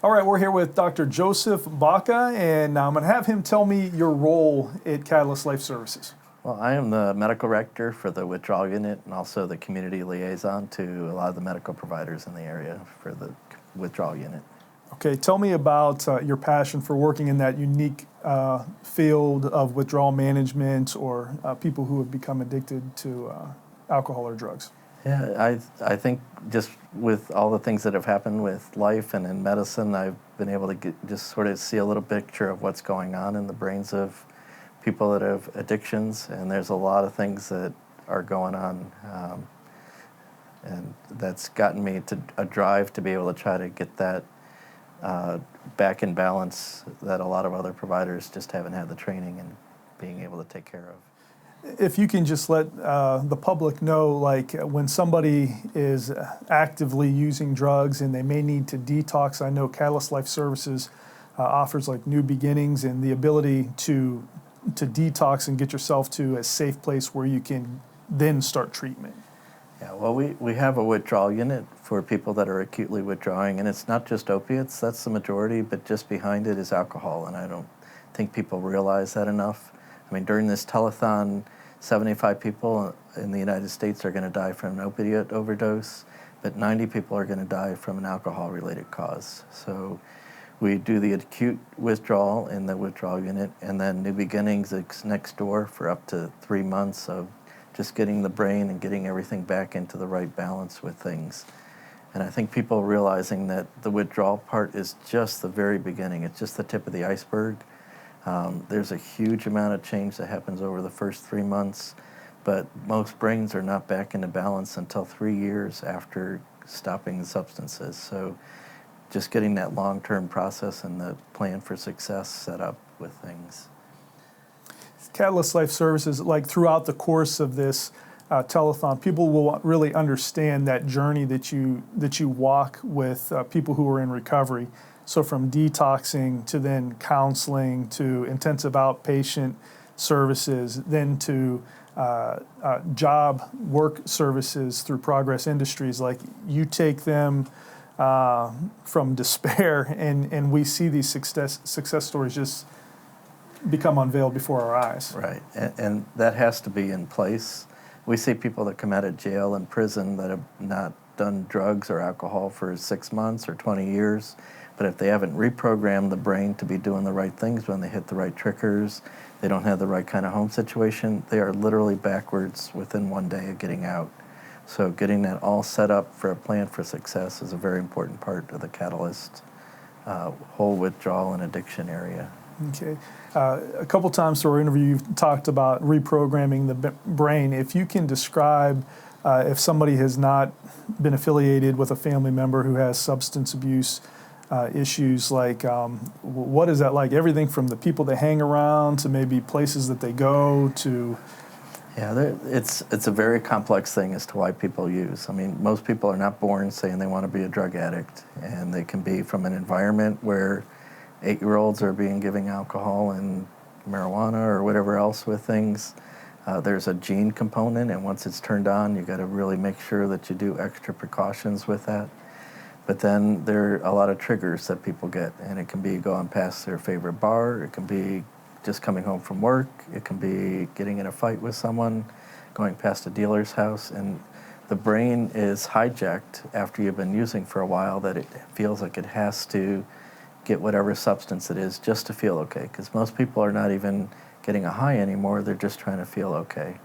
All right, we're here with Dr. Joseph Bocka, and I'm going to have him tell me your role at Catalyst Life Services. Well, I am the medical director for the Withdrawal Unit and also the community liaison to a lot of the medical providers in the area for the Withdrawal Unit. Okay, tell me about your passion for working in that unique field of withdrawal management or people who have become addicted to alcohol or drugs. Yeah, I think just with all the things that have happened with life and in medicine, I've been able to just sort of see a little picture of what's going on in the brains of people that have addictions, and there's a lot of things that are going on, and that's gotten me to a drive to be able to try to get that back in balance that a lot of other providers just haven't had the training and being able to take care of. If you can just let the public know, like when somebody is actively using drugs and they may need to detox, I know Catalyst Life Services offers like new beginnings and the ability to detox and get yourself to a safe place where you can then start treatment. Yeah, well, we have a withdrawal unit for people that are acutely withdrawing, and it's not just opiates, that's the majority, but just behind it is alcohol, and I don't think people realize that enough. I mean, during this telethon, 75 people in the United States are going to die from an opiate overdose, but 90 people are going to die from an alcohol-related cause. So we do the acute withdrawal in the withdrawal unit, and then New Beginnings is next door for up to 3 months of just getting the brain and getting everything back into the right balance with things. And I think people realizing that the withdrawal part is just the very beginning. It's just the tip of the iceberg. There's a huge amount of change that happens over the first 3 months, but most brains are not back into balance until 3 years after stopping the substances. So just getting that long-term process and the plan for success set up with things. Catalyst Life Services, like throughout the course of this telethon, people will really understand that journey that you walk with people who are in recovery. So from detoxing to then counseling to intensive outpatient services, then to job work services through Progress Industries. Like you take them from despair, and we see these success stories just become unveiled before our eyes. Right, and that has to be in place. We see people that come out of jail and prison that have not done drugs or alcohol for 6 months or 20 years, but if they haven't reprogrammed the brain to be doing the right things when they hit the right triggers, they don't have the right kind of home situation, they are literally backwards within 1 day of getting out. So getting that all set up for a plan for success is a very important part of the Catalyst whole withdrawal and addiction area. Okay. A couple times through our interview, you've talked about reprogramming the brain. If you can describe, if somebody has not been affiliated with a family member who has substance abuse issues, like what is that like? Everything from the people they hang around to maybe places that they go to. Yeah, it's a very complex thing as to why people use. I mean, most people are not born saying they want to be a drug addict, and they can be from an environment where 8-year-olds are being given alcohol and marijuana or whatever else with things. There's a gene component, and once it's turned on, you got to really make sure that you do extra precautions with that. But then there are a lot of triggers that people get, and it can be going past their favorite bar, it can be just coming home from work, it can be getting in a fight with someone, going past a dealer's house, and the brain is hijacked after you've been using for a while that it feels like it has to get whatever substance it is just to feel okay, because most people are not even getting a high anymore, they're just trying to feel okay.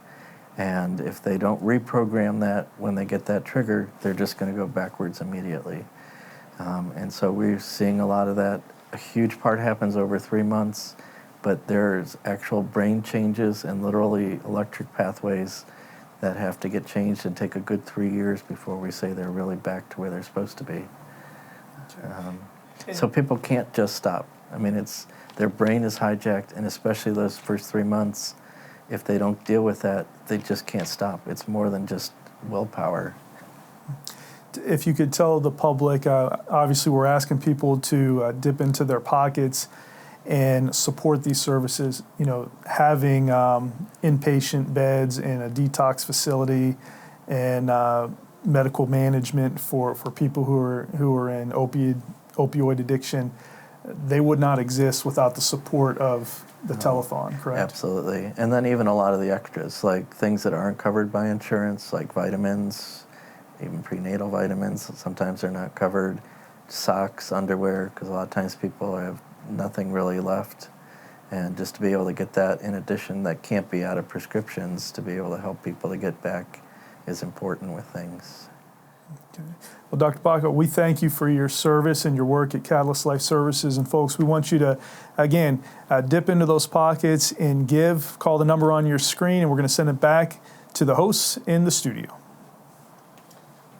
And if they don't reprogram that when they get that trigger, they're just going to go backwards immediately. And so we're seeing a lot of that. A huge part happens over 3 months, but there's actual brain changes and literally electric pathways that have to get changed and take a good 3 years before we say they're really back to where they're supposed to be. So people can't just stop. I mean, their brain is hijacked, and especially those first 3 months, if they don't deal with that, they just can't stop. It's more than just willpower. If you could tell the public, obviously we're asking people to dip into their pockets and support these services, you know, having inpatient beds in a detox facility and medical management for people who are in opioid addiction, they would not exist without the support of the telethon, correct? Absolutely. And then even a lot of the extras, like things that aren't covered by insurance, like vitamins, even prenatal vitamins, sometimes they're not covered. Socks, underwear, because a lot of times people have nothing really left. And just to be able to get that in addition, that can't be out of prescriptions, to be able to help people to get back is important with things. Okay. Well, Dr. Bocka, we thank you for your service and your work at Catalyst Life Services. And folks, we want you to, again, dip into those pockets and give. Call the number on your screen, and we're going to send it back to the hosts in the studio.